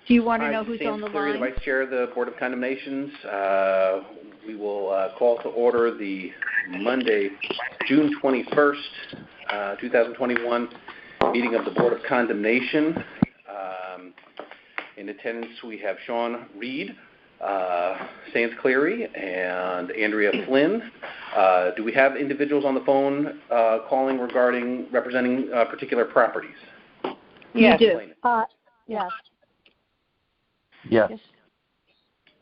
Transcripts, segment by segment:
Do you want to know who's on the Cleary, line? the Vice Chair of the Board of Condemnations. We will call to order the Monday, June 21st, 2021 meeting of the Board of Condemnation. In attendance, we have Sean Reed, Sands Cleary, and Andrea Flynn. Do we have individuals on the phone calling representing particular properties? Yes. You do. Yes. Yes.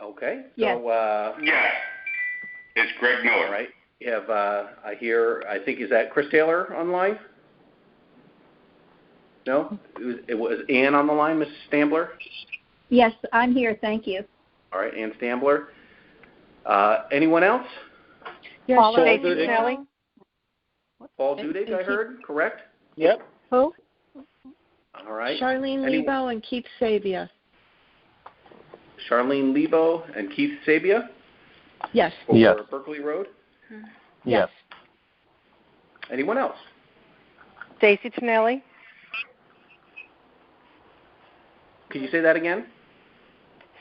Okay. Yes. So, yes. It's Greg Miller. All right. You have, I think, is that Chris Taylor online? No? It was Ann on the line, Mrs. Stambler? Yes, I'm here. Thank you. All right, Ann Stambler. Anyone else? Yes, Paul Dudek. Paul Dudek, I heard, correct? Yep. Who? All right. Charlene Lebo and Keith Sabia. Charlene Lebo and Keith Sabia? Yes. For Yes. Berkeley Road? Yes. Anyone else? Stacy Tonelli. Can you say that again?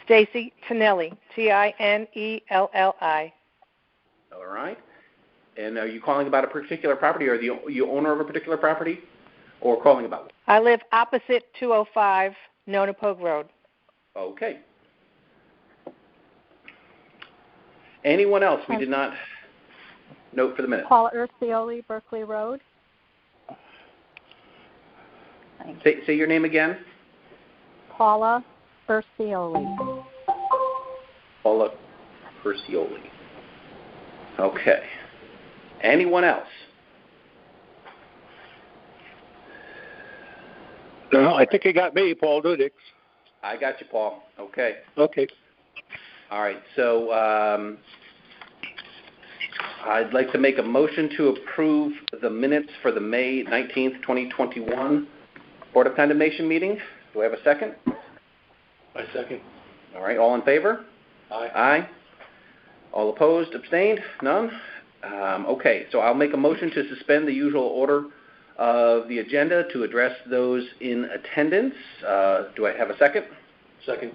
Stacy Tonelli. Tinelli. All right. And are you calling about a particular property, or are you owner of a particular property, or calling about one? I live opposite 205 Nonapogue Road. Okay. Anyone else we did not note for the minute? Paula Urcioli, Berkeley Road. Say your name again. Paula Urcioli. Paula Urcioli. Okay. Anyone else? No, I think you got me, Paul Dudek. I got you, Paul. Okay. Okay. All right. So I'd like to make a motion to approve the minutes for the May 19th, 2021 Board of Condemnation meeting. Do I have a second? I second. All right. All in favor? Aye. Aye. All opposed? Abstained? None? Okay. So I'll make a motion to suspend the usual order of the agenda to address those in attendance. Do I have a second? Second.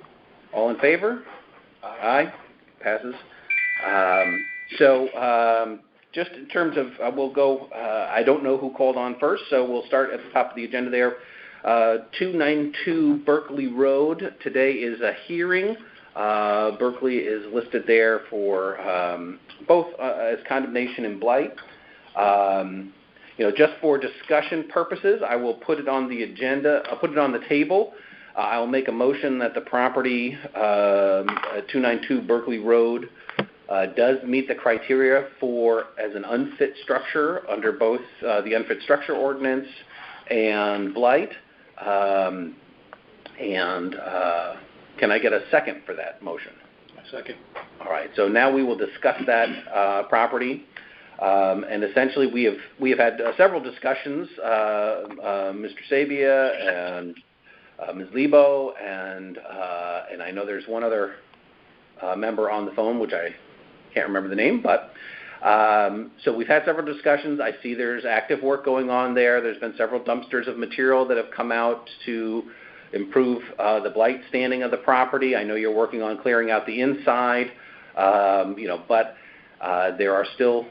All in favor? Aye. Passes. Just in terms of, we'll go, I don't know who called on first, so we'll start at the top of the agenda there. 292 Berkeley Road. Today is a hearing. Berkeley is listed there for both as condemnation and blight. Just for discussion purposes, I will put it on the agenda. I'll put it on the table. I will make a motion that the property, 292 Berkeley Road, does meet the criteria for as an unfit structure under both the unfit structure ordinance and blight. Can I get a second for that motion? Second. All right. So now we will discuss that property. And essentially, we have had several discussions. Mr. Sabia and Ms. Lebo, and I know there's one other member on the phone, which I can't remember the name, but so we've had several discussions. I see there's active work going on there. There's been several dumpsters of material that have come out to improve the blight standing of the property. I know you're working on clearing out the inside, but there are still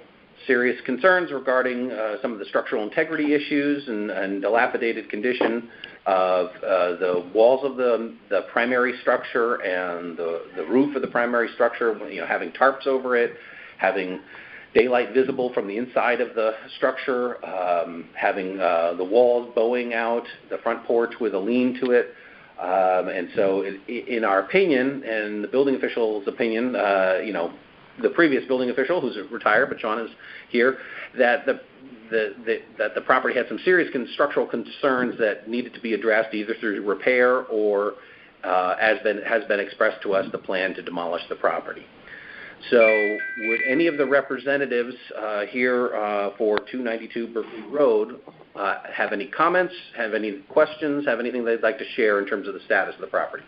serious concerns regarding some of the structural integrity issues and dilapidated condition of the walls of the primary structure and the roof of the primary structure, having tarps over it, having daylight visible from the inside of the structure, having the walls bowing out, the front porch with a lean to it. And so in our opinion, and the building official's opinion, the previous building official, who's retired, but Sean is here, that the property had some serious structural concerns that needed to be addressed either through repair or, has been expressed to us, the plan to demolish the property. So would any of the representatives here for 292 Berkeley Road have any comments, have any questions, have anything they'd like to share in terms of the status of the property?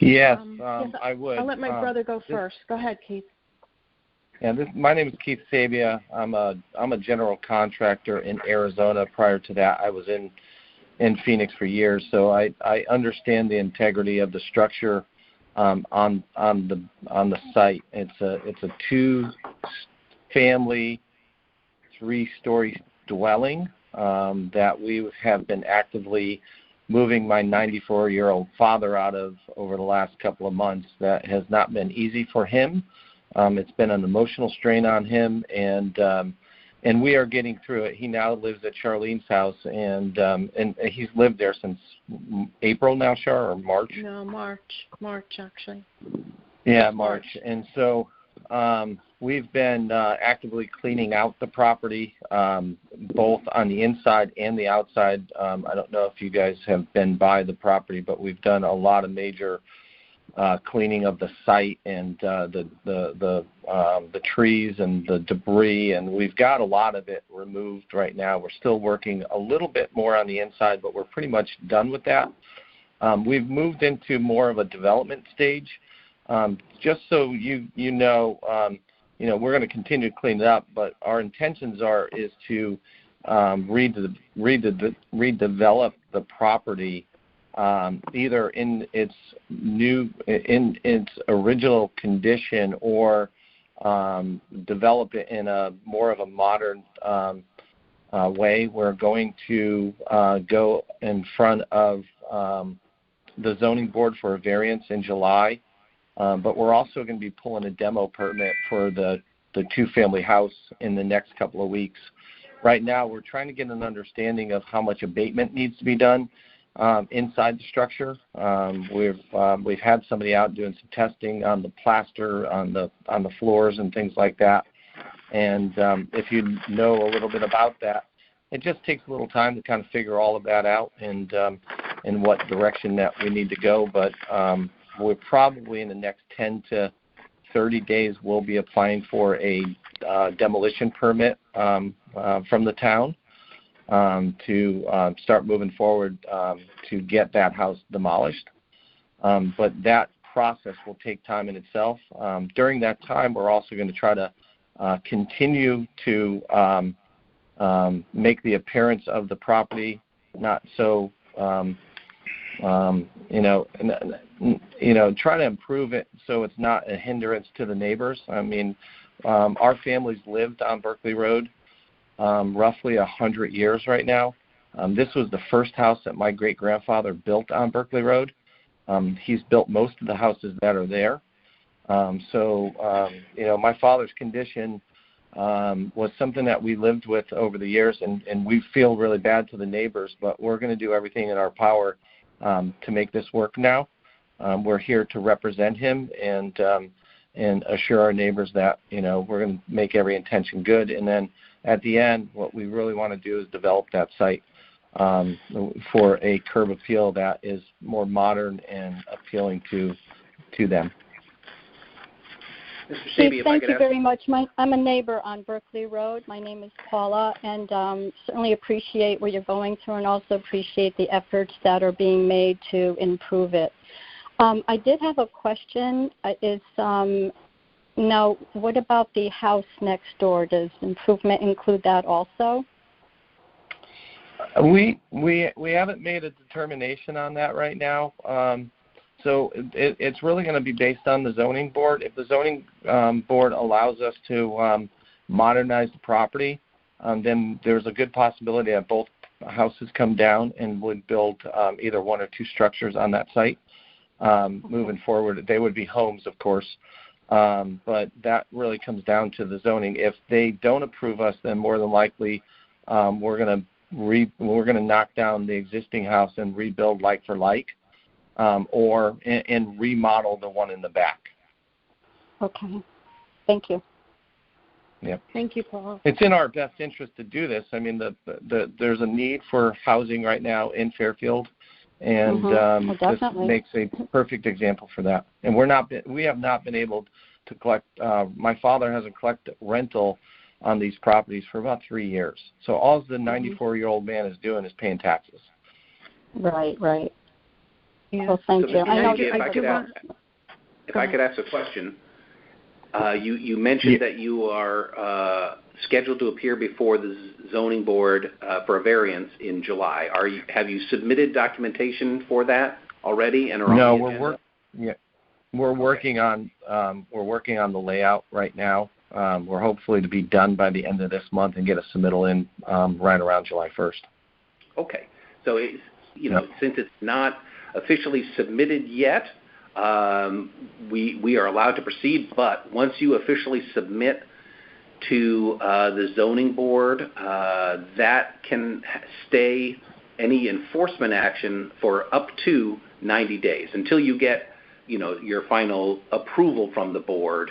Yes, Yes, I would. I'll let my brother go first. Go ahead, Keith. Yeah, my name is Keith Sabia. I'm a general contractor in Arizona. Prior to that, I was in in Phoenix for years, so I understand the integrity of the structure on the site. It's a 2-family, 3-story dwelling that we have been actively moving my 94-year-old father out of over the last couple of months. That has not been easy for him. It's been an emotional strain on him, and we are getting through it. He now lives at Charlene's house, and he's lived there since April now, Char, or March? No, March actually. Yeah, March. And so we've been actively cleaning out the property, both on the inside and the outside. I don't know if you guys have been by the property, but we've done a lot of major cleaning of the site and the trees and the debris, and we've got a lot of it removed right now. We're still working a little bit more on the inside, but we're pretty much done with that. We've moved into more of a development stage. Just so you know, we're going to continue to clean it up, but our intentions is to redevelop the property either in its original condition, or develop it in a more of a modern way. We're going to go in front of the zoning board for a variance in July, but we're also going to be pulling a demo permit for the 2-family house in the next couple of weeks. Right now, we're trying to get an understanding of how much abatement needs to be done inside the structure. We've had somebody out doing some testing on the plaster, on the floors and things like that. And if you know a little bit about that, it just takes a little time to kind of figure all of that out and in what direction that we need to go. But we're probably in the next 10 to 30 days we'll be applying for a demolition permit from the town to start moving forward to get that house demolished. But that process will take time in itself. During that time, we're also going to try to continue to make the appearance of the property not so, try to improve it so it's not a hindrance to the neighbors. I mean, our family's lived on Berkeley Road roughly 100 years right now. This was the first house that my great-grandfather built on Berkeley Road. He's built most of the houses that are there. My father's condition was something that we lived with over the years, and we feel really bad to the neighbors, but we're going to do everything in our power to make this work now. We're here to represent him and assure our neighbors that, we're going to make every intention good. And then at the end, what we really want to do is develop that site for a curb appeal that is more modern and appealing to them. Mr. Sabia, Thank you very much. I'm a neighbor on Berkeley Road. My name is Paula, and certainly appreciate what you're going through, and also appreciate the efforts that are being made to improve it. I did have a question. Now, what about the house next door? Does improvement include that also? We haven't made a determination on that right now. So it's really going to be based on the zoning board. If the zoning board allows us to modernize the property, then there's a good possibility that both houses come down and would build either one or two structures on that site. Moving forward, they would be homes, of course, but that really comes down to the zoning. If they don't approve us, then more than likely we're going to knock down the existing house and rebuild like for like. Or remodel the one in the back. Okay. Thank you. Yeah. Thank you, Paul. It's in our best interest to do this. I mean, there's a need for housing right now in Fairfield, and this makes a perfect example for that. And we have not been able to collect. My father hasn't collected rental on these properties for about 3 years. So all the 94-year-old man is doing is paying taxes. Right. Yeah. Well, thank you. If I could ask a question, you mentioned that you are scheduled to appear before the zoning board for a variance in July. Have you submitted documentation for that already and are No, on the agenda? we're working on the layout right now. We're hopefully to be done by the end of this month and get a submittal in right around July 1st. Okay. So, since it's not officially submitted yet, we are allowed to proceed, but once you officially submit to the zoning board, that can stay any enforcement action for up to 90 days until you get, your final approval from the board.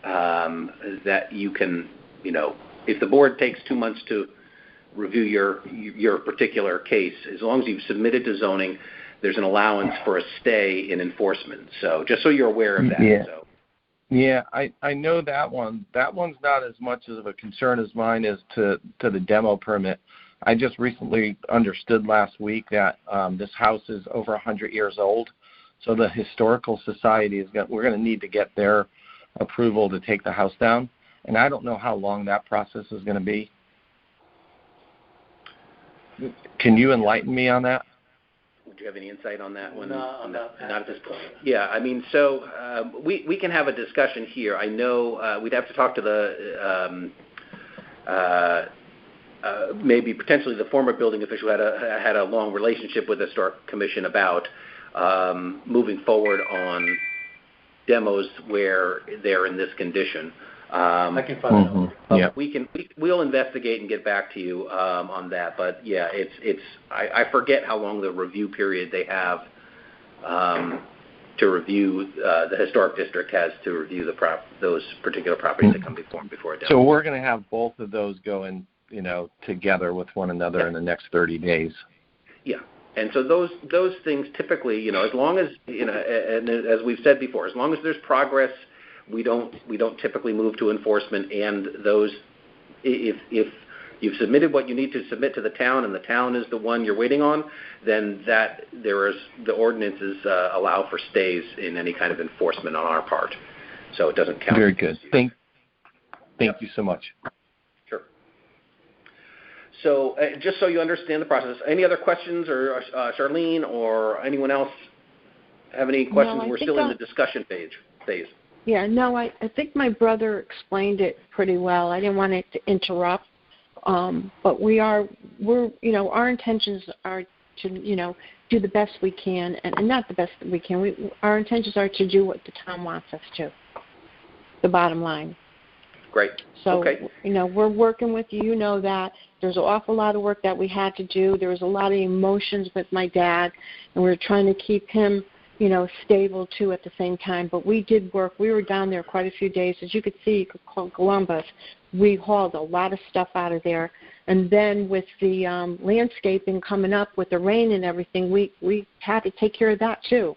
That you can, if the board takes 2 months to review your particular case, as long as you've submitted to zoning, there's an allowance for a stay in enforcement. So just so you're aware of that. Yeah. So. Yeah, I know that one. That one's not as much of a concern as mine is to the demo permit. I just recently understood last week that this house is over 100 years old, so the historical society we're going to need to get their approval to take the house down, and I don't know how long that process is going to be. Can you enlighten me on that? Would you have any insight on that one? No, not at this point. Yeah, I mean, so we can have a discussion here. I know we'd have to talk to the maybe potentially the former building official who had a long relationship with the Historic Commission about moving forward on demos where they're in this condition. I can find out. Yeah. We'll investigate and get back to you on that. But yeah, I forget how long the review period they have to review the historic district has to review those particular properties that come before a demo. So we're going to have both of those going, together with one another in the next 30 days. Yeah. And so those things typically, as long as, and as we've said before, as long as there's progress, we don't typically move to enforcement. And those, if you've submitted what you need to submit to the town, and the town is the one you're waiting on, then the ordinances allow for stays in any kind of enforcement on our part, so it doesn't count. Very good. Thank you so much. Sure. So just so you understand the process, any other questions, or Charlene or anyone else have any questions? No, We're still in the discussion phase. Yeah, no, I think my brother explained it pretty well. I didn't want it to interrupt, but our intentions are to, do the best we can, and not the best that we can. Our intentions are to do what the town wants us to. The bottom line. Great. So, okay. We're working with you. You know that there's an awful lot of work that we had to do. There was a lot of emotions with my dad, and we were trying to keep him stable too at the same time. But we did work. We were down there quite a few days. As you could see, Columbus, we hauled a lot of stuff out of there. And then with the landscaping coming up with the rain and everything, we had to take care of that too.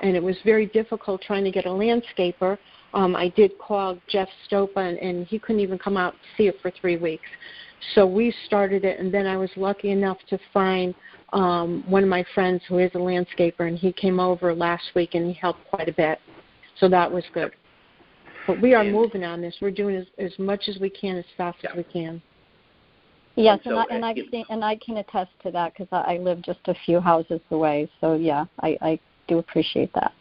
And it was very difficult trying to get a landscaper. I did call Jeff Stopa, and he couldn't even come out and see it for 3 weeks. So we started it, and then I was lucky enough to find one of my friends who is a landscaper, and he came over last week, and he helped quite a bit. So that was good. But we are moving on this. We're doing as much as we can, as fast as we can. Yes, and I can attest to that because I live just a few houses away. So yeah, I do appreciate that.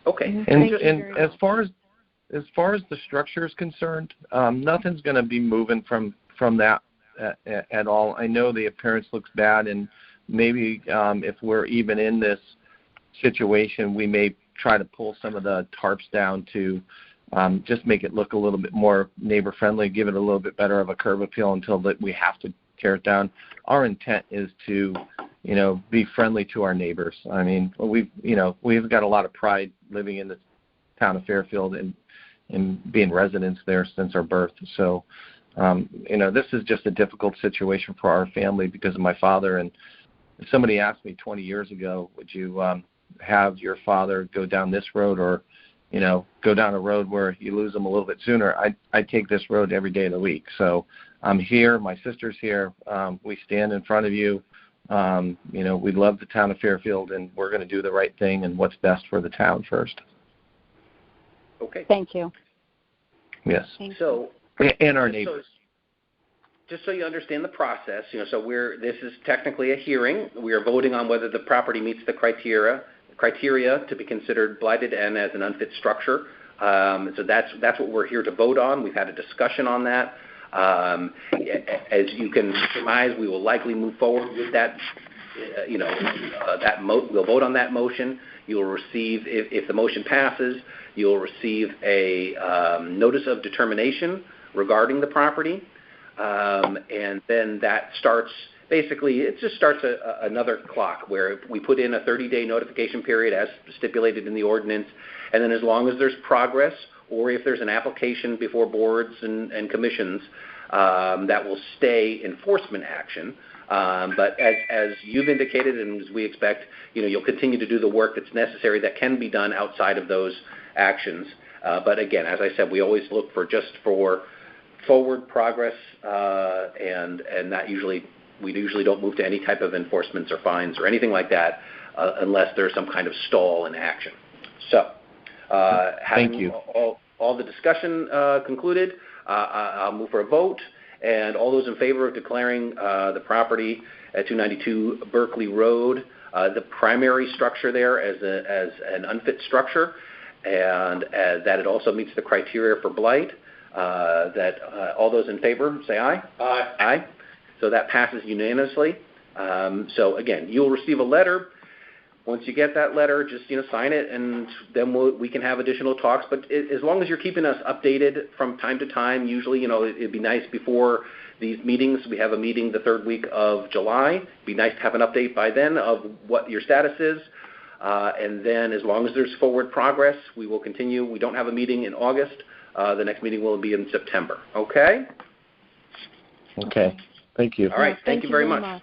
Okay. And as far as the structure is concerned, nothing's going to be moving from that at all. I know the appearance looks bad, and maybe if we're even in this situation, we may try to pull some of the tarps down to just make it look a little bit more neighbor-friendly, give it a little bit better of a curb appeal until we have to tear it down. Our intent is to, be friendly to our neighbors. I mean, we've got a lot of pride living in the town of Fairfield and being residents there since our birth. So, this is just a difficult situation for our family because of my father. And if somebody asked me 20 years ago, would you have your father go down this road or, go down a road where you lose him a little bit sooner, I'd take this road every day of the week. So I'm here. My sister's here. We stand in front of you. We love the town of Fairfield, and we're going to do the right thing and what's best for the town first. Okay. Thank you. Yes. So, and our neighbors. just so you understand the process, so this is technically a hearing. We are voting on whether the property meets the criteria to be considered blighted and as an unfit structure. So that's what we're here to vote on. We've had a discussion on that. As you can surmise, we will likely move forward with that. We'll vote on that motion. You'll receive, if the motion passes, you'll receive a notice of determination regarding the property, and then that starts. Basically, it just starts another clock where we put in a 30-day notification period as stipulated in the ordinance, and then as long as there's progress or if there's an application before boards and commissions, that will stay enforcement action. But as you've indicated and as we expect, you'll continue to do the work that's necessary that can be done outside of those actions. But again, as I said, we always look for forward progress, and that we usually don't move to any type of enforcements or fines or anything like that unless there's some kind of stall in action. So, thank you. All the discussion concluded, I'll move for a vote. And all those in favor of declaring the property at 292 Berkeley Road, the primary structure there as an unfit structure, and that it also meets the criteria for blight, all those in favor say aye. Aye. Aye. So that passes unanimously. So again, you'll receive a letter. Once you get that letter, just sign it, and then we can have additional talks. But as long as you're keeping us updated from time to time, usually it'd be nice before these meetings. We have a meeting the third week of July. It'd be nice to have an update by then of what your status is. And then as long as there's forward progress, we will continue. We don't have a meeting in August. The next meeting will be in September. Okay? Okay. Thank you. All right. Thank you very much.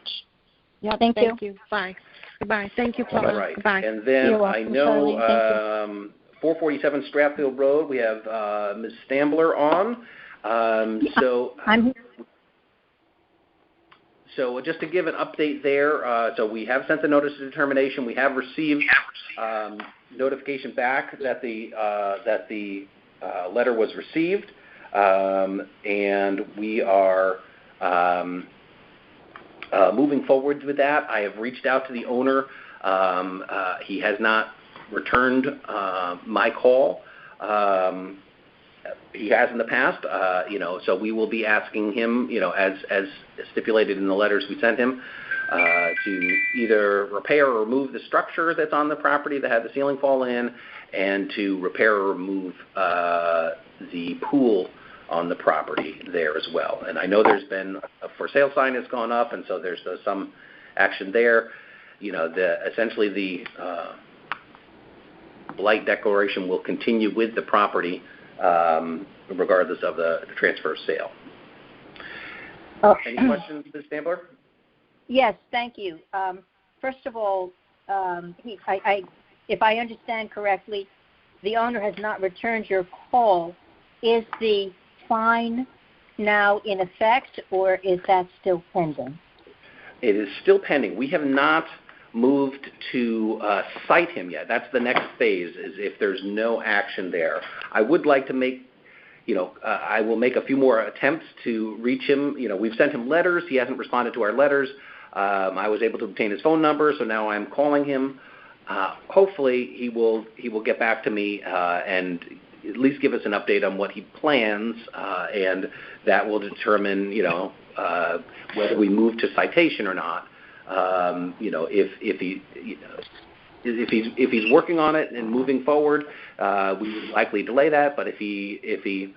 Yeah, Thank you. Bye. Goodbye. Thank you, Paula. All right. Goodbye. And then You're I welcome, know Charlene. 447 Stratfield Road, we have Ms. Stambler on. I'm here. So just to give an update there, so we have sent the notice of determination. We have received notification back that the letter was received, and we are moving forward with that. I have reached out to the owner. He has not returned my call. He has in the past, so we will be asking him, as stipulated in the letters we sent him, to either repair or remove the structure that's on the property that had the ceiling fall in, and to repair or remove the pool on the property there as well. And I know there's been a for sale sign that's gone up, and so there's some action there. Essentially the blight declaration will continue with the property regardless of the transfer of sale. Any questions, Ms. Stambler? Yes, thank you. First of all, if I understand correctly, the owner has not returned your call. Is the fine now in effect, or is that still pending? It is still pending. We have not moved to cite him yet. That's the next phase, is if there's no action there. I would like to make, I will make a few more attempts to reach him. We've sent him letters. He hasn't responded to our letters. I was able to obtain his phone number, so now I'm calling him. Hopefully he will get back to me and at least give us an update on what he plans, and that will determine, whether we move to citation or not. If he's working on it and moving forward, we would likely delay that. But if he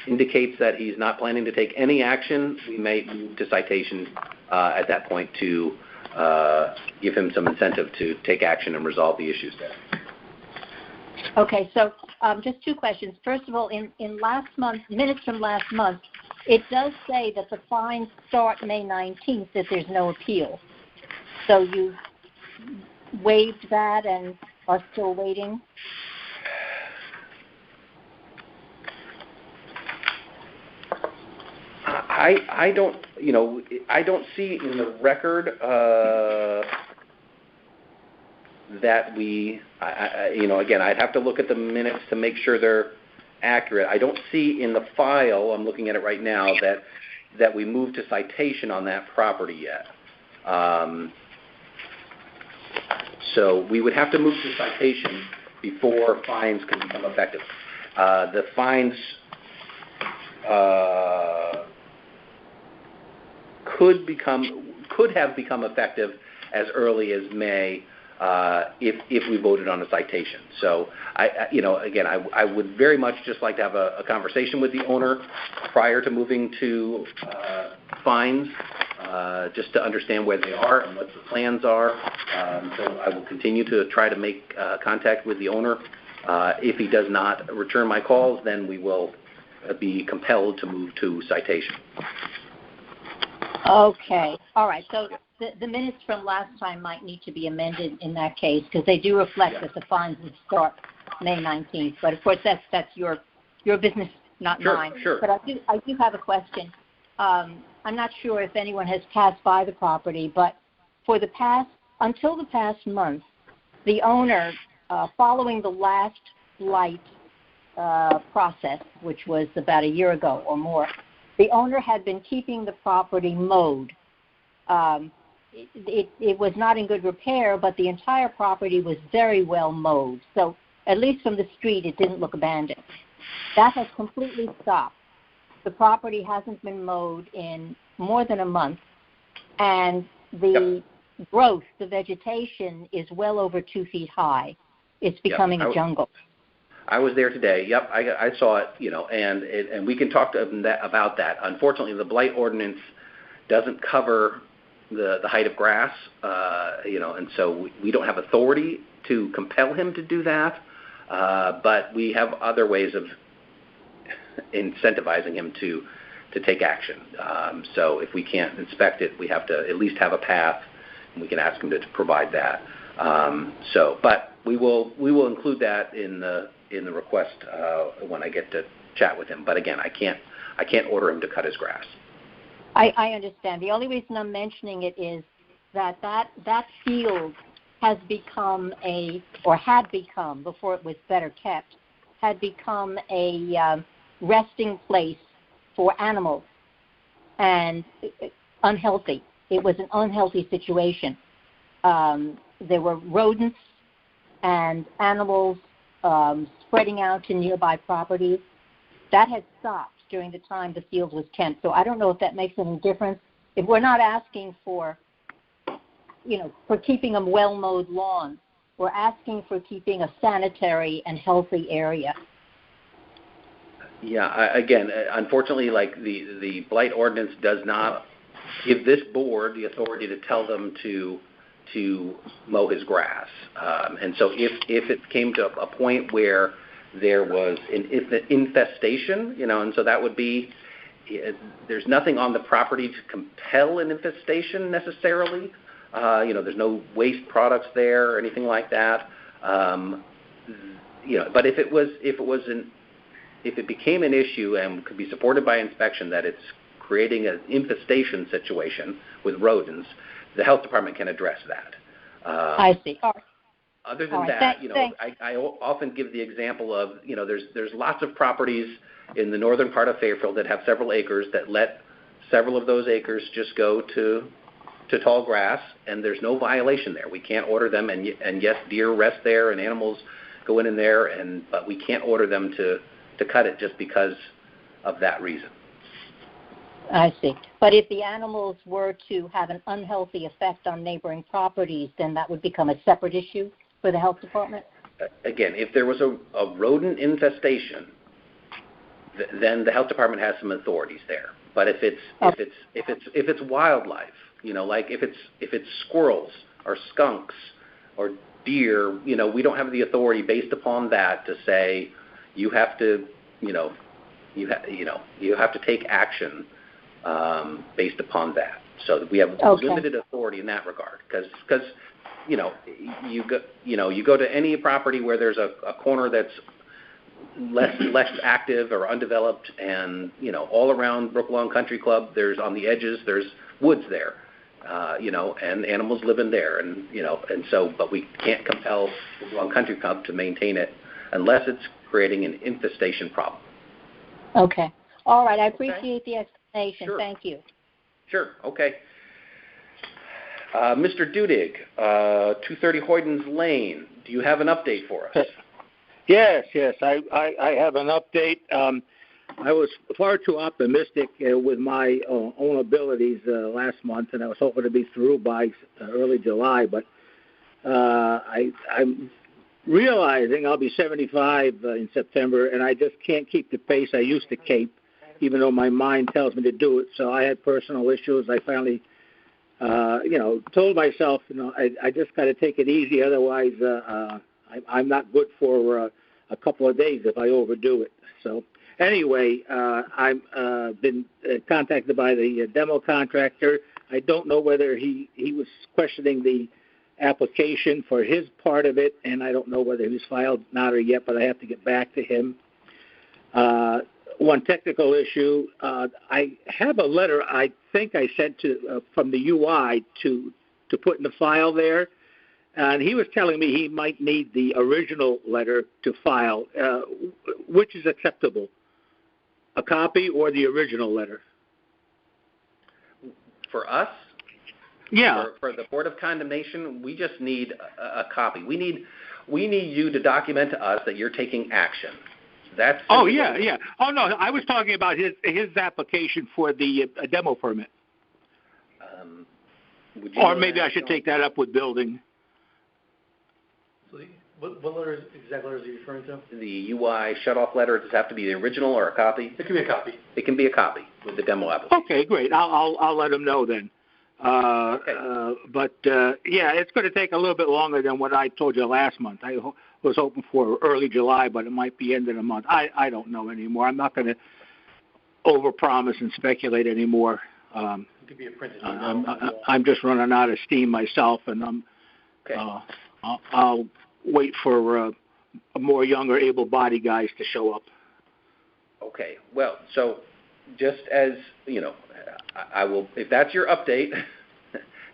indicates that he's not planning to take any action, we may move to citation at that point to give him some incentive to take action and resolve the issues there. Okay, so just two questions. First of all, in last month, minutes from last month, it does say that the fines start May 19th if there's no appeal. So you waived that and are still waiting? I don't see in the record that we, again, I'd have to look at the minutes to make sure they're accurate. I don't see in the file, I'm looking at it right now, that that we move to citation on that property yet. So we would have to move to citation before fines can become effective. The fines could have become effective as early as May if we voted on a citation. So I would very much just like to have a conversation with the owner prior to moving to fines, just to understand where they are and what the plans are. So I will continue to try to make contact with the owner. If he does not return my calls, then we will be compelled to move to citation. Okay. All right. So the minutes from last time might need to be amended in that case, because they do reflect that the fines would start May 19th. But of course, that's your business, not mine. Sure. But I do have a question. I'm not sure if anyone has passed by the property, but until the past month, the owner, following the last blight process, which was about a year ago or more, the owner had been keeping the property mowed. It was not in good repair, but the entire property was very well mowed. So at least from the street, it didn't look abandoned. That has completely stopped. The property hasn't been mowed in more than a month, and the growth, the vegetation, is well over 2 feet high. It's becoming a jungle. I was there today. Yep, I saw it. And we can talk about that. Unfortunately, the blight ordinance doesn't cover the height of grass, and so we don't have authority to compel him to do that. But we have other ways of incentivizing him to take action. So if we can't inspect it, we have to at least have a path, and we can ask him to provide that. But we will include that in the request when I get to chat with him. But again, I can't order him to cut his grass. I understand. The only reason I'm mentioning it is that field has become had become, before it was better kept, had become a resting place for animals, and unhealthy. It was an unhealthy situation. There were rodents and animals spreading out to nearby properties. That had stopped during the time the field was kept. So I don't know if that makes any difference. If we're not asking for keeping a well-mowed lawn, we're asking for keeping a sanitary and healthy area. Yeah, again, unfortunately, like the blight ordinance does not give this board the authority to tell them to mow his grass. And so if it came to a point where there was an infestation, and so that would be, there's nothing on the property to compel an infestation necessarily. There's no waste products there or anything like that. But if it became an issue and could be supported by inspection that it's creating an infestation situation with rodents, the health department can address that. I see. Other than that, I often give the example of, there's lots of properties in the northern part of Fairfield that have several acres that let several of those acres just go to tall grass, and there's no violation there. We can't order them, and yes, deer rest there and animals go in there, but we can't order them to cut it just because of that reason. I see. But if the animals were to have an unhealthy effect on neighboring properties, then that would become a separate issue for the health department? Again, if there was a rodent infestation, then the health department has some authorities there. But if it's wildlife, like if it's squirrels or skunks or deer, we don't have the authority based upon that to say you have to take action based upon that. So we have limited authority in that regard because you go to any property where there's a corner that's less active or undeveloped, and all around Brooklawn Country Club, there's on the edges there's woods there, and animals live in there, and but we can't compel Brooklawn Country Club to maintain it unless it's creating an infestation problem. Okay. All right. I appreciate the Condemnation. Sure. Thank you. Sure. Okay. Mr. Dudig, 230 Hoydens Lane. Do you have an update for us? Yes. I have an update. I was far too optimistic with my own abilities last month, and I was hoping to be through by early July. But I'm realizing I'll be 75 in September, and I just can't keep the pace I used to keep, even though my mind tells me to do it. So I had personal issues. I finally, told myself, I just got to take it easy. Otherwise, I'm not good for a couple of days if I overdo it. So anyway, I've been contacted by the demo contractor. I don't know whether he was questioning the application for his part of it, and I don't know whether he's filed not or yet, but I have to get back to him. One technical issue, I have a letter I think I sent to from the UI to put in the file there, and he was telling me he might need the original letter to file. Which is acceptable, a copy or the original letter? For us? Yeah. For the Board of Condemnation, we just need a copy. We need you to document to us that you're taking action. That's yeah. Oh no, I was talking about his application for the demo permit. Or maybe I should take that up with building. So what letter exact letter is he referring to? The UI shut-off letter. Does it have to be the original or a copy? It can be a copy. It can be a copy with the demo application. Okay, great. I'll let him know then. Okay. But it's going to take a little bit longer than what I told you last month. I was hoping for early July, but it might be end of the month. I don't know anymore. I'm not going to overpromise and speculate anymore. It could be a printed I'm just running out of steam myself, and I'll wait for more younger, able-bodied guys to show up. Okay. Well, so just as I will. If that's your update,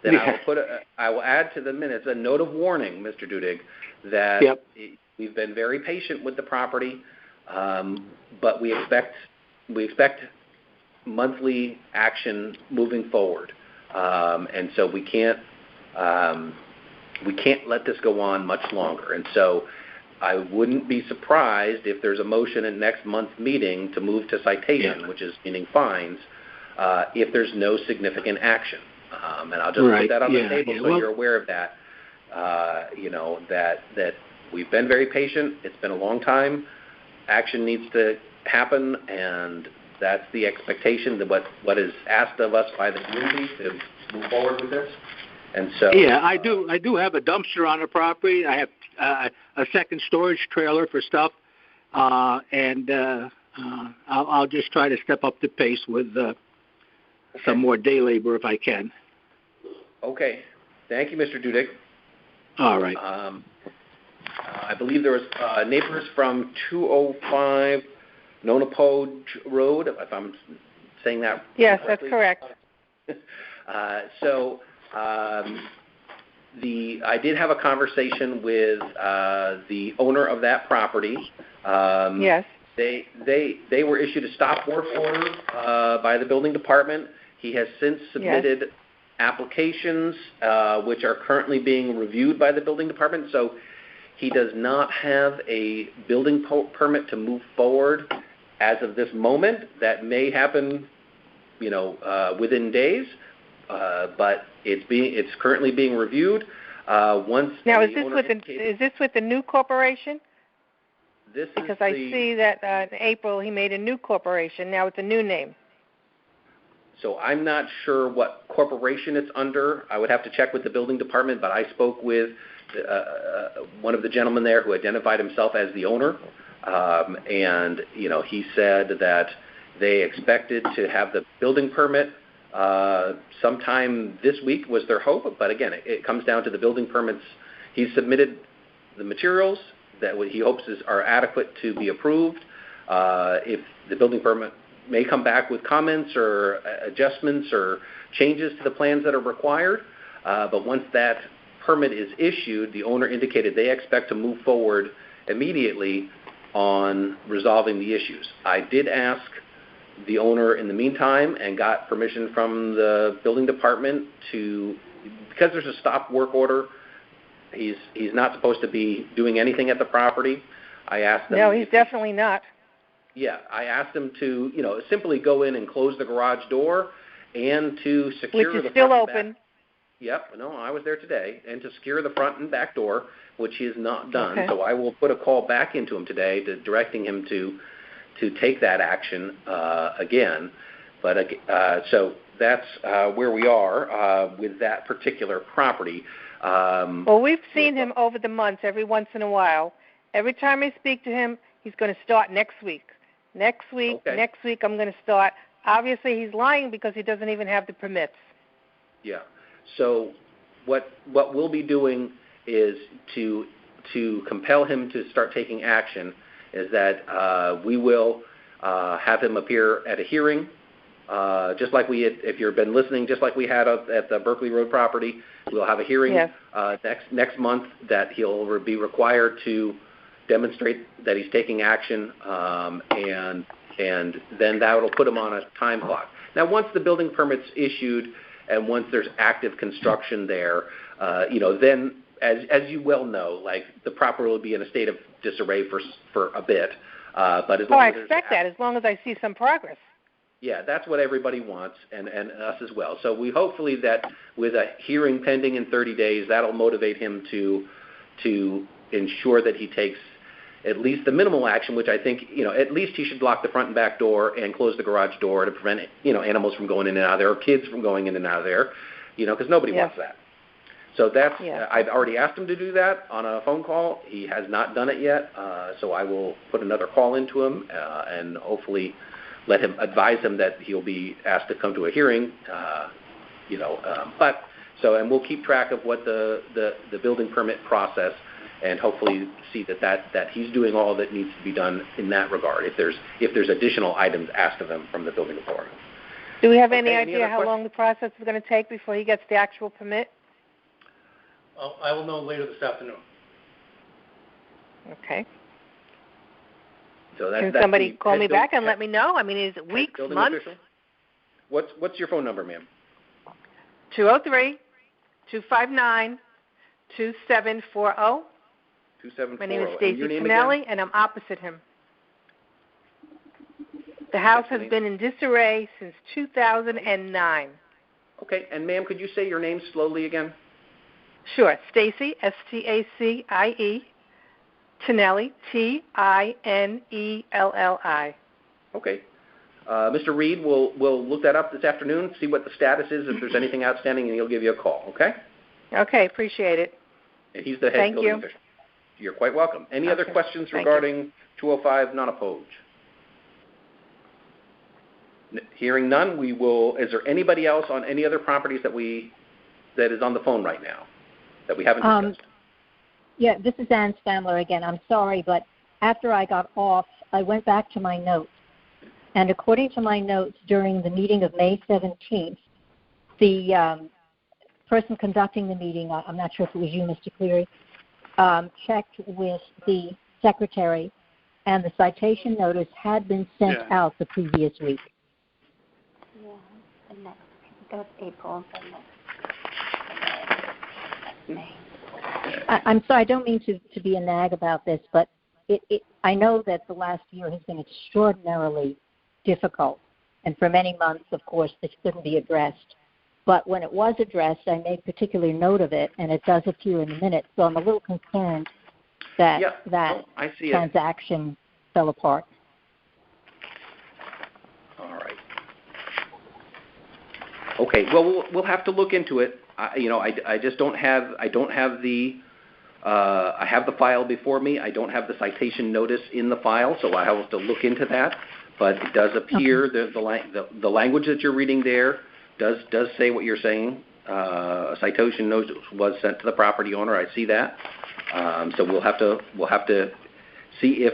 then I will add to the minutes a note of warning, Mr. Dudig, that we've been very patient with the property, but we expect monthly action moving forward, and so we can't let this go on much longer. And so I wouldn't be surprised if there's a motion in next month's meeting to move to citation, which is meaning fines, if there's no significant action. And I'll just put that on the table so you're aware of that. That we've been very patient. It's been a long time. Action needs to happen, and that's the expectation, that what is asked of us by the community to move forward with this. And so I do have a dumpster on the property. I have a second storage trailer for stuff, and I'll just try to step up the pace with some more day labor if I can. Okay. Thank you, Mr. Dudig. All right. I believe there was neighbors from 205 Nonapog Road, if I'm saying that Yes, correctly. That's correct. I did have a conversation with the owner of that property. Yes. They were issued a stop work order by the building department. He has since submitted applications which are currently being reviewed by the building department. So he does not have a building permit to move forward as of this moment. That may happen, within days. But it's currently being reviewed. Is this with the new corporation? Because I see that in April he made a new corporation. Now it's a new name. So I'm not sure what corporation it's under. I would have to check with the building department, but I spoke with one of the gentlemen there who identified himself as the owner, and he said that they expected to have the building permit sometime this week was their hope, but again, it comes down to the building permits. He's submitted the materials that he hopes are adequate to be approved. If the building permit may come back with comments or adjustments or changes to the plans that are required, but once that permit is issued, the owner indicated they expect to move forward immediately on resolving the issues. I did ask the owner in the meantime and got permission from the building department because there's a stop work order, he's not supposed to be doing anything at the property. I asked him. No, he's definitely not. Yeah, I asked him to, simply go in and close the garage door and to secure which is the still front and open. back. Yep, no, I was there today, and to secure the front and back door, which he has not done. Okay. So I will put a call back into him today, directing him to take that action again. But so that's where we are with that particular property. Well, we've seen him over the months every once in a while. Every time I speak to him, he's going to start next week. Next week I'm going to start. Obviously, he's lying because he doesn't even have the permits. Yeah. So what we'll be doing is to compel him to start taking action is that we will have him appear at a hearing, just like we had, if you've been listening, just like we had at the Berkeley Road property. We'll have a hearing next month that he'll be required to demonstrate that he's taking action, and then that will put him on a time clock. Now, once the building permit's issued and once there's active construction there, then as you well know, like the property will be in a state of disarray for a bit. But as long I as expect that as long as I see some progress. Yeah, that's what everybody wants, and us as well. So we hopefully that with a hearing pending in 30 days, that'll motivate him to ensure that he takes at least the minimal action, which I think, at least he should lock the front and back door and close the garage door to prevent, animals from going in and out of there or kids from going in and out of there, because nobody wants that. So that's, I've already asked him to do that on a phone call. He has not done it yet, so I will put another call into him and hopefully advise him that he'll be asked to come to a hearing, and we'll keep track of what the building permit process and hopefully see that he's doing all that needs to be done in that regard if there's additional items asked of him from the building department. Do we have any idea how long the process is going to take before he gets the actual permit? I will know later this afternoon. Okay. So can somebody call me back and let me know? I mean, is it weeks, months? Official? What's your phone number, ma'am? 203-259-2740. 2740. My name is Stacy Pinelli, and I'm opposite him. The house has been in disarray since 2009. Okay, and ma'am, could you say your name slowly again? Sure, Stacy, Stacie, Tinelli, Tinelli. Okay. Mr. Reed will look that up this afternoon, see what the status is, if there's anything outstanding, and he'll give you a call, okay? Okay, appreciate it. And he's the head building official. You're quite welcome. Any other questions regarding 205 non-opposed? Hearing none, is there anybody else on any other properties that is on the phone right now that we haven't discussed? Yeah, this is Ann Stamler again. I'm sorry, but after I got off, I went back to my notes. And according to my notes, during the meeting of May 17th, the person conducting the meeting, I'm not sure if it was you, Mr. Cleary, checked with the secretary, and the citation notice had been sent out the previous week. Yeah, the next. That was April. May. I'm sorry, I don't mean to be a nag about this, but I know that the last year has been extraordinarily difficult, and for many months, of course, this couldn't be addressed. But when it was addressed, I made particular note of it, and it does appear in the minutes. So I'm a little concerned that I see transaction fell apart. All right. Okay. Well, we'll have to look into it. I just don't have. I have the file before me. I don't have the citation notice in the file, so I have to look into that. But it does appear the language that you're reading there does say what you're saying. A citation notice was sent to the property owner. I see that. So we'll have to see if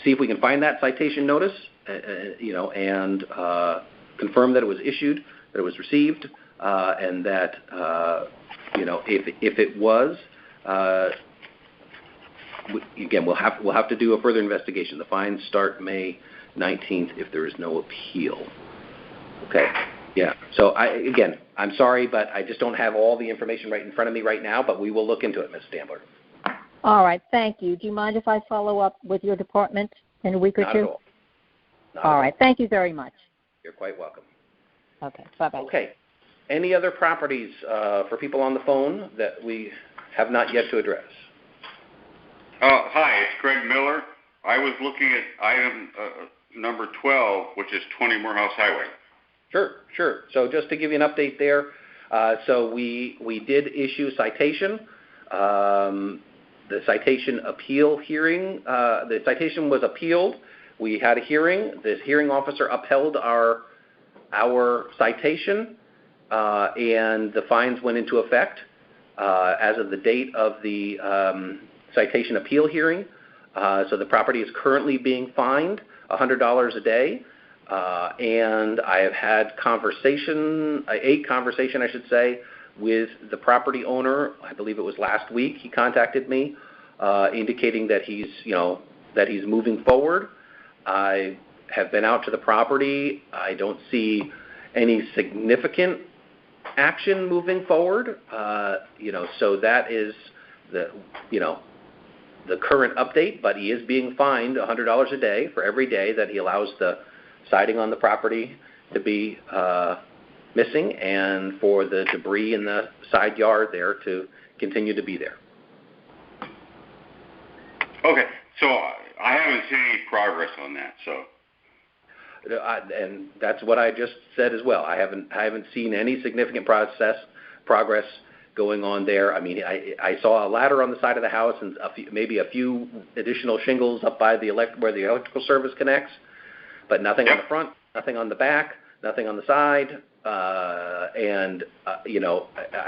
we can find that citation notice, and confirm that it was issued, that it was received, and that if it was, again, we'll have to do a further investigation. The fines start May 19th if there is no appeal. Okay. Yeah. So I'm sorry, but I just don't have all the information right in front of me right now. But we will look into it, Ms. Stambler. All right. Thank you. Do you mind if I follow up with your department in a week or Not two? At all. Not all at right. All. Thank you very much. You're quite welcome. Okay. Bye-bye. Okay. Any other properties for people on the phone that we have not yet to address? Hi, it's Greg Miller. I was looking at item number 12, which is 20 Morehouse Highway. Sure. So just to give you an update there, so we did issue citation. The citation appeal hearing, the citation was appealed. We had a hearing. The hearing officer upheld our citation, and the fines went into effect as of the date of the citation appeal hearing. So the property is currently being fined $100 a day. And I have had a conversation, I should say, with the property owner. I believe it was last week. He contacted me, indicating that he's moving forward. I have been out to the property. I don't see any significant action moving forward. So that is the current update. But he is being fined $100 a day for every day that he allows the siding on the property to be missing, and for the debris in the side yard there to continue to be there. Okay, so I haven't seen any progress on that. So, and that's what I just said as well. I haven't seen any significant progress going on there. I mean, I saw a ladder on the side of the house and maybe a few additional shingles up by where the electrical service connects. But nothing on the front, nothing on the back, nothing on the side. I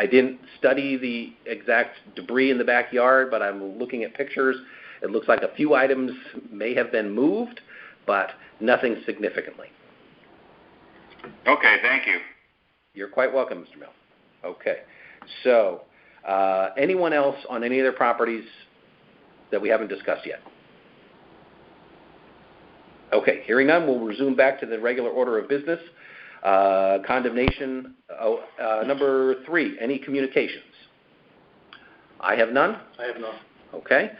didn't study the exact debris in the backyard, but I'm looking at pictures. It looks like a few items may have been moved, but nothing significantly. Okay, thank you. You're quite welcome, Mr. Mill. Okay. So, anyone else on any other properties that we haven't discussed yet? Okay, hearing none, we'll resume back to the regular order of business. Condemnation, number 3, any communications? I have none? I have none. Okay.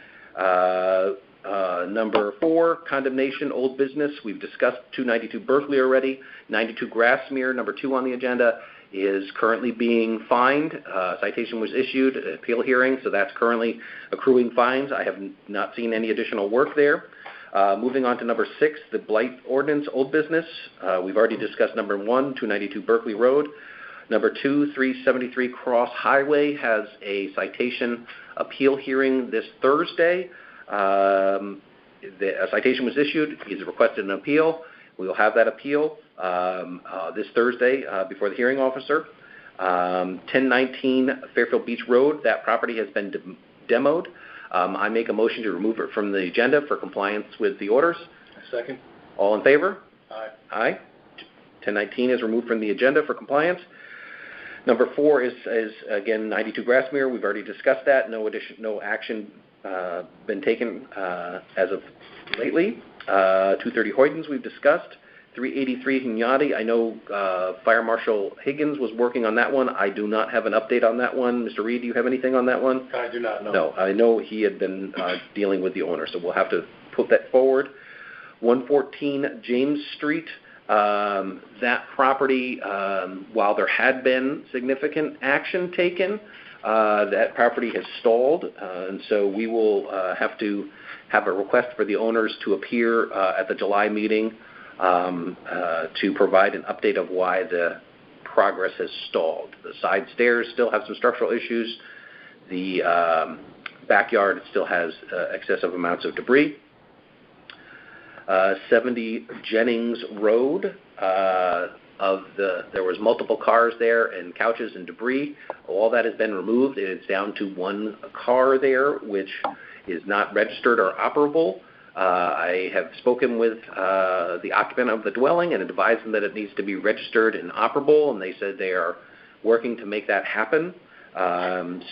Number 4, condemnation, old business. We've discussed 292 Berkeley already. 92 Grassmere, number 2 on the agenda, is currently being fined. Citation was issued, appeal hearing, so that's currently accruing fines. I have not seen any additional work there. Moving on to number 6, the blight ordinance, old business. We've already discussed number 1, 292 Berkeley Road. Number 2, 373 Cross Highway has a citation appeal hearing this Thursday. A citation was issued. He's requested an appeal. We will have that appeal this Thursday before the hearing officer. 1019 Fairfield Beach Road, that property has been demoed. I make a motion to remove it from the agenda for compliance with the orders. Second. All in favor? Aye. Aye. 1019 is removed from the agenda for compliance. Number 4 is again 92 Grassmere. We've already discussed that. No action been taken as of lately. 230 Hoydens we've discussed. 383 Hunyadi. I know Fire Marshal Higgins was working on that one. I do not have an update on that one. Mr. Reed, do you have anything on that one? I do not know. No, I know he had been dealing with the owner, so we'll have to put that forward. 114 James Street. That property, while there had been significant action taken, that property has stalled, and so we will have to have a request for the owners to appear at the July meeting to provide an update of why the progress has stalled. The side stairs still have some structural issues. The backyard still has excessive amounts of debris. 70 Jennings Road, there was multiple cars there and couches and debris. All that has been removed. It's down to one car there, which is not registered or operable. I have spoken with the occupant of the dwelling and advised them that it needs to be registered and operable, and they said they are working to make that happen.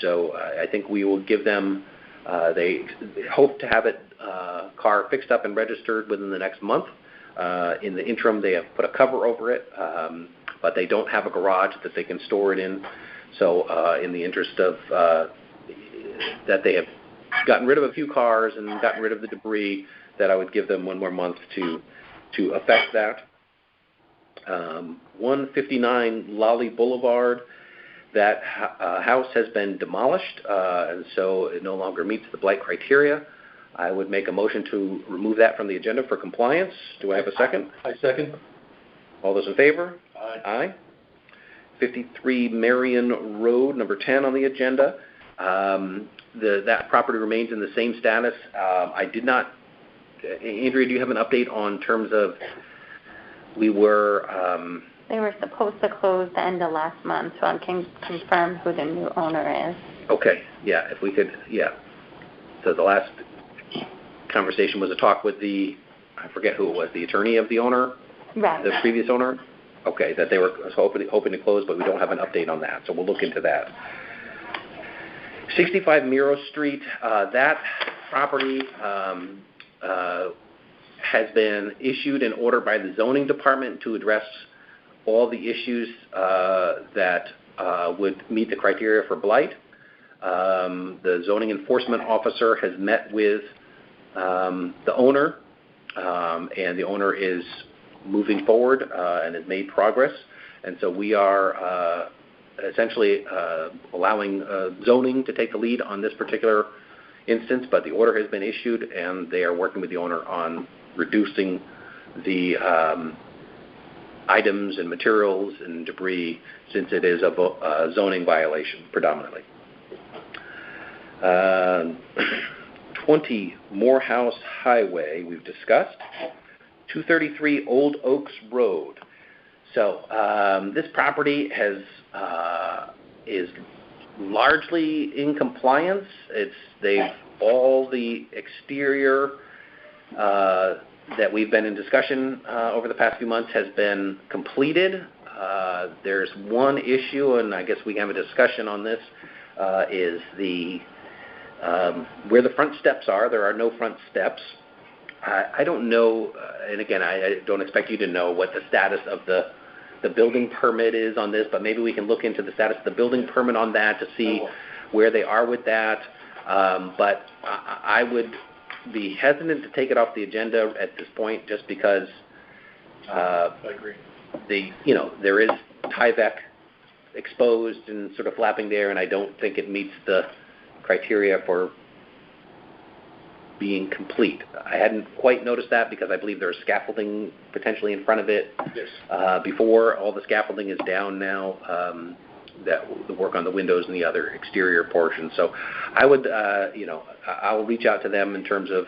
So I think we will give them They hope to have it car fixed up and registered within the next month. In the interim, they have put a cover over it, but they don't have a garage that they can store it in. So in the interest of that they have gotten rid of a few cars and gotten rid of the debris, that I would give them one more month to effect that. 159 Lolly Boulevard, that house has been demolished, and so it no longer meets the blight criteria. I would make a motion to remove that from the agenda for compliance. Do I have a second? I second. All those in favor? Aye. Aye. 53 Marion Road, number 10 on the agenda. That property remains in the same status. I did not, Andrea, do you have an update on terms of, we were... They were supposed to close the end of last month, so I can confirm who the new owner is. Okay, yeah, if we could, yeah. So the last conversation was a talk with I forget who it was, the attorney of the owner? Right. The previous owner? Okay, that they were hoping to close, but we don't have an update on that, so we'll look into that. 65 Miro Street, that property has been issued an order by the zoning department to address all the issues that would meet the criteria for blight. The zoning enforcement officer has met with the owner, and the owner is moving forward and has made progress. And so we are essentially allowing zoning to take the lead on this particular instance, but the order has been issued, and they are working with the owner on reducing the items and materials and debris, since it is a zoning violation predominantly. 20 Morehouse Highway, we've discussed. 233 Old Oaks Road. So this property is largely in compliance. All the exterior that we've been in discussion over the past few months has been completed. There's one issue, and I guess we can have a discussion on this, is where the front steps are. There are no front steps. I don't know, and again, I don't expect you to know what the status of the building permit is on this, but maybe we can look into the status of the building permit on that to see where they are with that. But I would be hesitant to take it off the agenda at this point, just because I agree. There is Tyvek exposed and sort of flapping there, and I don't think it meets the criteria for being complete. I hadn't quite noticed that because I believe there's scaffolding potentially in front of it. Yes. Before all the scaffolding is down now, the work on the windows and the other exterior portions. So I would, I'll reach out to them in terms of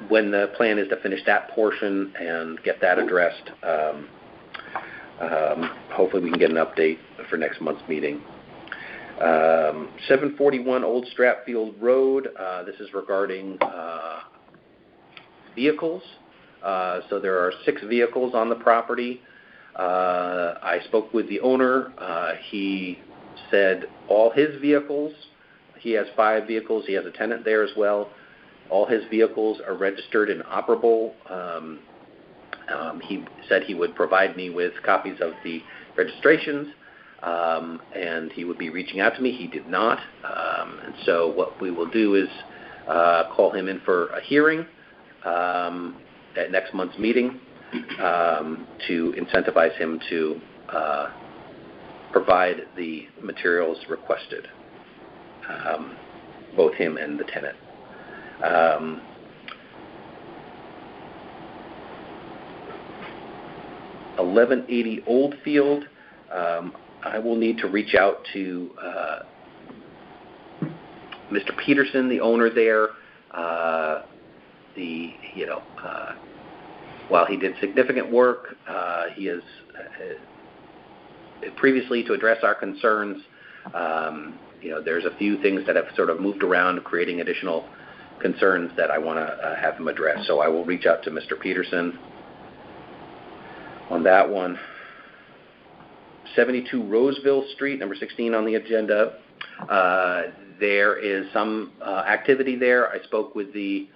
when the plan is to finish that portion and get that addressed. Hopefully we can get an update for next month's meeting. 741 Old Stratfield Road. This is regarding vehicles. So there are 6 vehicles on the property. I spoke with the owner. He said all his vehicles, he has 5 vehicles. He has a tenant there as well. All his vehicles are registered and operable. He said he would provide me with copies of the registrations. And he would be reaching out to me. He did not. And so what we will do is call him in for a hearing at next month's meeting to incentivize him to provide the materials requested, both him and the tenant. 1180 Oldfield. I will need to reach out to Mr. Peterson, the owner there. While he did significant work, he has previously, to address our concerns, there's a few things that have sort of moved around, creating additional concerns that I want to have him address. So I will reach out to Mr. Peterson on that one. 72 Roseville Street, number 16 on the agenda. There is some activity there. I spoke with the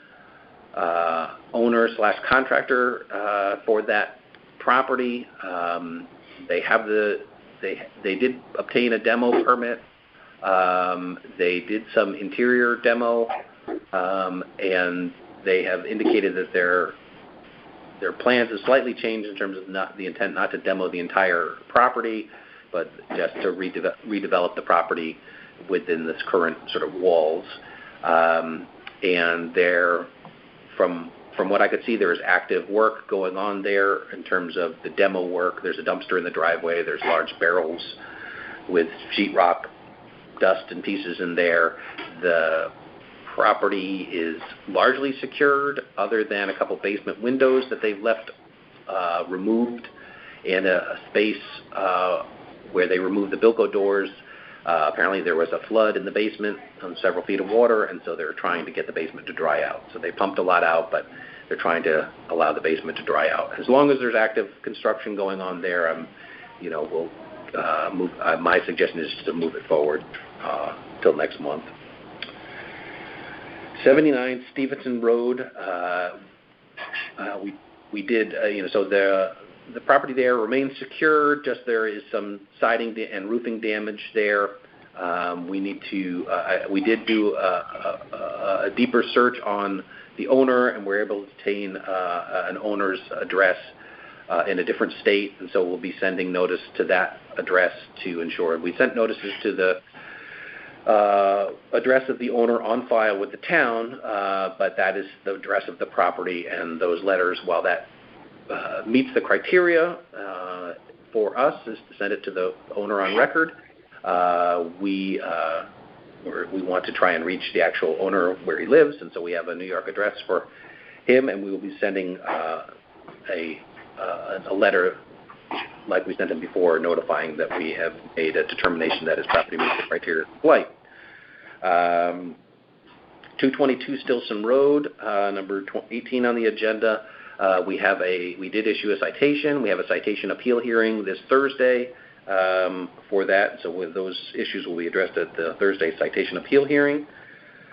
owner/contractor for that property. They did obtain a demo permit. They did some interior demo, and they have indicated that their plans have slightly changed in terms of the intent not to demo the entire property, but just to redevelop the property within this current sort of walls. And there, from what I could see, there is active work going on there in terms of the demo work. There's a dumpster in the driveway. There's large barrels with sheetrock dust and pieces in there. The property is largely secured, other than a couple basement windows that they've left removed, and a space where they removed the Bilko doors. Apparently there was a flood in the basement on several feet of water, and so they're trying to get the basement to dry out. So they pumped a lot out, but they're trying to allow the basement to dry out. As long as there's active construction going on there, we'll move. My suggestion is to move it forward till next month. 79 Stevenson Road. We did, so the property there remains secure. Just there is some siding and roofing damage there. We did do a deeper search on the owner, and we're able to obtain an owner's address in a different state, and so we'll be sending notice to that address to ensure. We sent notices to the address of the owner on file with the town, but that is the address of the property, and those letters, while that meets the criteria for us, is to send it to the owner on record. We want to try and reach the actual owner where he lives, and so we have a New York address for him, and we will be sending a letter like we sent him before, notifying that we have made a determination that his property meets the criteria for blight. 222 Stilson Road, number 18 on the agenda. We did issue a citation. We have a citation appeal hearing this Thursday for that. So with those issues will be addressed at the Thursday citation appeal hearing.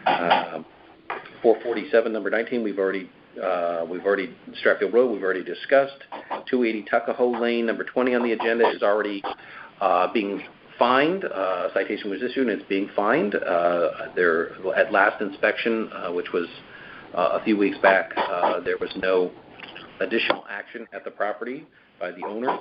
447 number 19. We've already Stratfield Road, we've already discussed. 280 Tuckahoe Lane, number 20 on the agenda, is already being fined. A citation was issued and it's being fined. There, at last inspection, which was a few weeks back, there was no additional action at the property by the owner.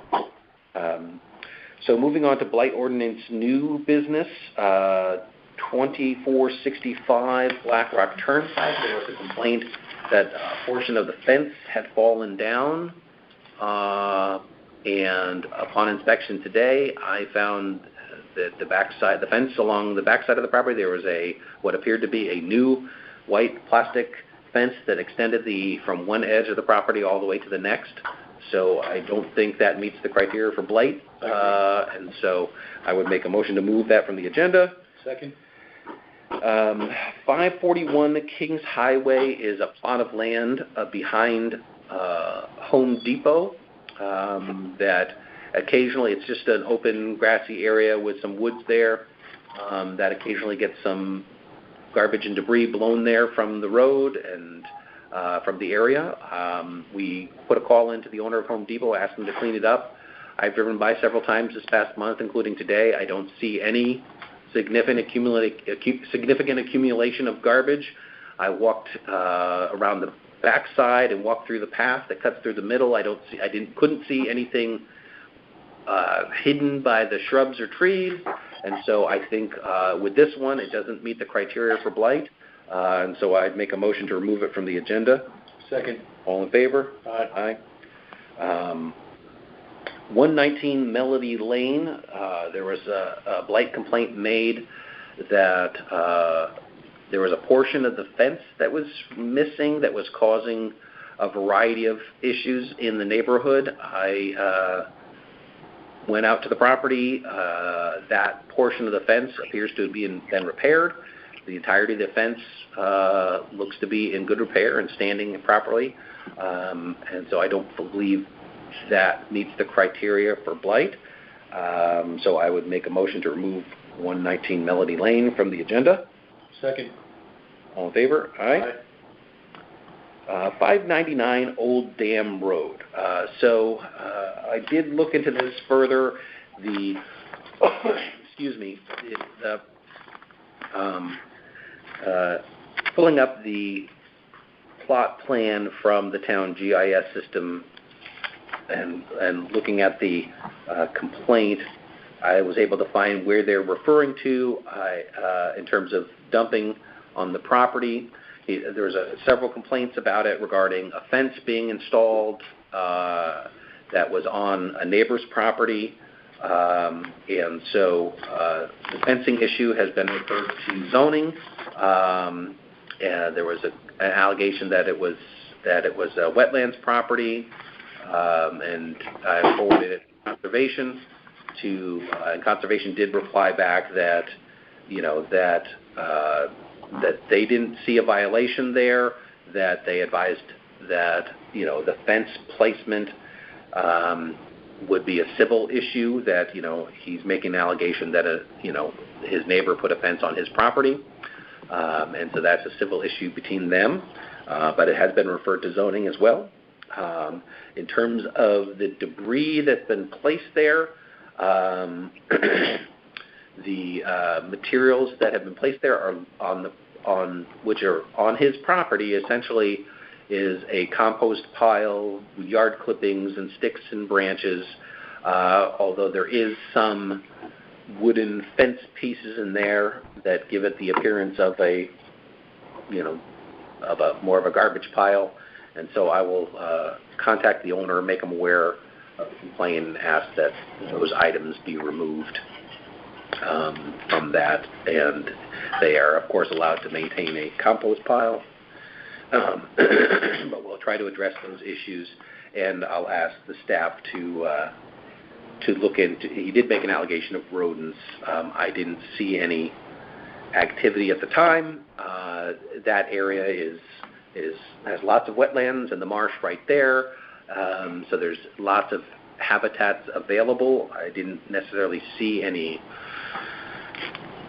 So moving on to blight ordinance new business, 2465 Black Rock Turnpike. There was a complaint that a portion of the fence had fallen down, and upon inspection today, I found that the fence along the backside of the property, there was what appeared to be a new white plastic fence that extended from one edge of the property all the way to the next. So I don't think that meets the criteria for blight, and so I would make a motion to move that from the agenda. Second. 541 Kings Highway is a plot of land behind Home Depot that occasionally, it's just an open grassy area with some woods there that occasionally gets some garbage and debris blown there from the road and from the area. We put a call into the owner of Home Depot, asked him to clean it up. I've driven by several times this past month, including today. I don't see any significant accumulation of garbage. I walked around the backside and walked through the path that cuts through the middle. Couldn't see anything hidden by the shrubs or trees, and so I think with this one, it doesn't meet the criteria for blight, and so I'd make a motion to remove it from the agenda. Second. All in favor? Aye. 119 Melody Lane, there was a blight complaint made that there was a portion of the fence that was missing that was causing a variety of issues in the neighborhood. I went out to the property. That portion of the fence appears to have been repaired. The entirety of the fence looks to be in good repair and standing properly, and so I don't believe that meets the criteria for blight. So I would make a motion to remove 119 Melody Lane from the agenda. Second. All in favor? Aye. 599 Old Dam Road. So I did look into this further. The pulling up the plot plan from the town GIS system and looking at the complaint, I was able to find where they're referring to in terms of dumping on the property. There was several complaints about it regarding a fence being installed that was on a neighbor's property. And so the fencing issue has been referred to zoning. There was an allegation that it was a wetlands property, and I forwarded it to conservation. And conservation did reply back that that they didn't see a violation there, that they advised that the fence placement would be a civil issue, that he's making an allegation that his neighbor put a fence on his property, and so that's a civil issue between them, but it has been referred to zoning as well. In terms of the debris that's been placed there, the materials that have been placed there are which are on his property essentially is a compost pile, yard clippings and sticks and branches, although there is some wooden fence pieces in there that give it the appearance of more of a garbage pile. And so I will contact the owner, make him aware of the complaint, and ask that those items be removed from that. And they are, of course, allowed to maintain a compost pile. But we'll try to address those issues, and I'll ask the staff to look into. He did make an allegation of rodents. I didn't see any activity at the time. That area has lots of wetlands and the marsh right there, so there's lots of habitats available. I didn't necessarily see any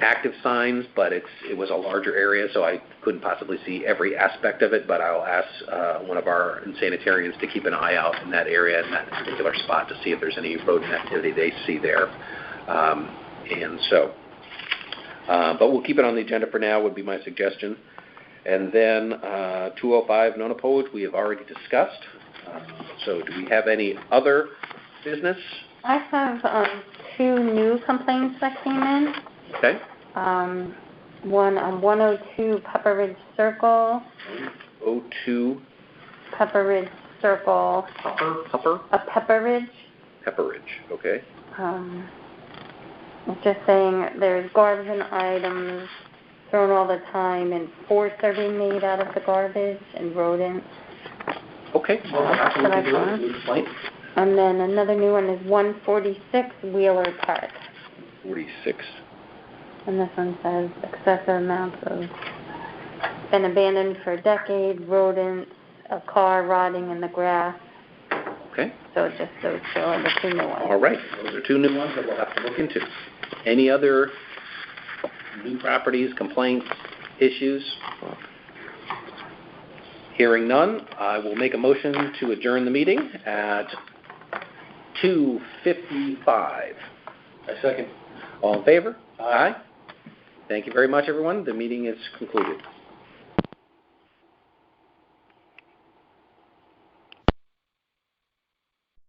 active signs, but it was a larger area, so I couldn't possibly see every aspect of it, but I'll ask one of our sanitarians to keep an eye out in that area, in that particular spot, to see if there's any rodent activity they see there. But we'll keep it on the agenda for now, would be my suggestion. And then 205 non-opposed, we have already discussed. So do we have any other business? I have 2 new complaints that came in. Okay. One on 102 Pepper Ridge Circle. 02. Pepper Ridge Circle. Pepper? Pepper Ridge. Pepper Ridge, okay. Just saying there's garbage and items thrown all the time, and forts are being made out of the garbage, and rodents. Okay. And then another new one is 146 Wheeler Park. 46. And this one says excessive amounts of been abandoned for a decade, rodents, a car rotting in the grass. Okay. So just those 2 are the 2 new ones. All right. Those are 2 new ones that we'll have to look into. Any other new properties, complaints, issues? Hearing none, I will make a motion to adjourn the meeting at 2:55. I second. All in favor? Aye. Thank you very much, everyone. The meeting is concluded.